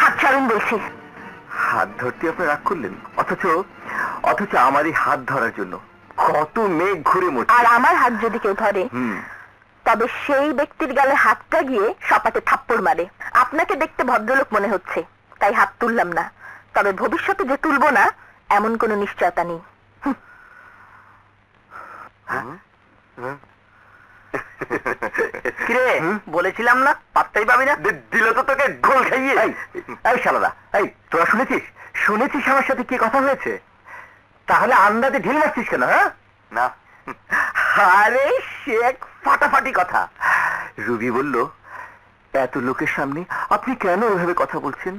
হাত ছাড়ুন বলছি। হাত ধরতে আপনি রাগ করলেন, অথচ অথচ আমারই হাত ধরার জন্য কত মেঘ ঘুরে মরছে। আর আমার হাত যদি কেউ ধরে তবে সেই ব্যক্তির গালে হাতটা গিয়ে সপাটে থাপ্পড় মারে। আপনাকে দেখতে ভদ্রলোক মনে হচ্ছে তাই হাত তুললাম না, তবে ভবিষ্যতে যে তুলবো না এমন কোনো নিশ্চয়তা নেই। কিরে, বলেছিলাম না পাত্তাই পাবি না, দিল তো তোকে গোল খাইয়ে। এই শালাদা, এই তোরা শুনেছিস শুনেছিস আমার সাথে কি কথা হয়েছে? তাহলে আন্দাজে ঢিল মারছিস কেন? হ্যাঁ না, আরে সে এক ফাটাফাটি কথা। রুবি বলল, এত লোকের সামনে আপনি কেন ওইভাবে কথা বলছেন?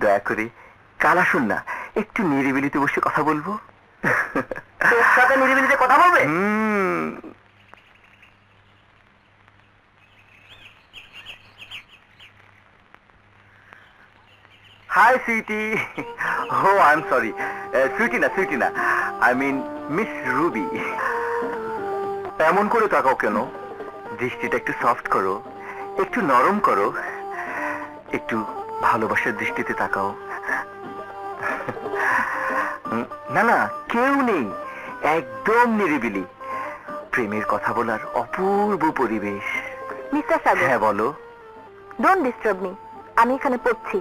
দয়া করে কাল আসুন না, একটু নিরিবিলিতে বসে কথা বলবো। তোর সাথে নিরিবিলিতে কথা বলবে? Hi sweetie. Oh I am sorry, sweetie না, আই মিন মিস রুবি। এমন করে তাকাও কেন? দৃষ্টিটা একটু সফট করো, একটু নরম করো, একটু ভালোবাসার দৃষ্টিতে তাকাও। না না, কেউ নেই, একদম নিরিবিলি, প্রেমের কথা বলার অপূর্ব পরিবেশ। মিস্টার সাগর। হ্যাঁ বলো। ডোন্ট ডিস্টার্ব মি, আমি এখানে পড়ছি।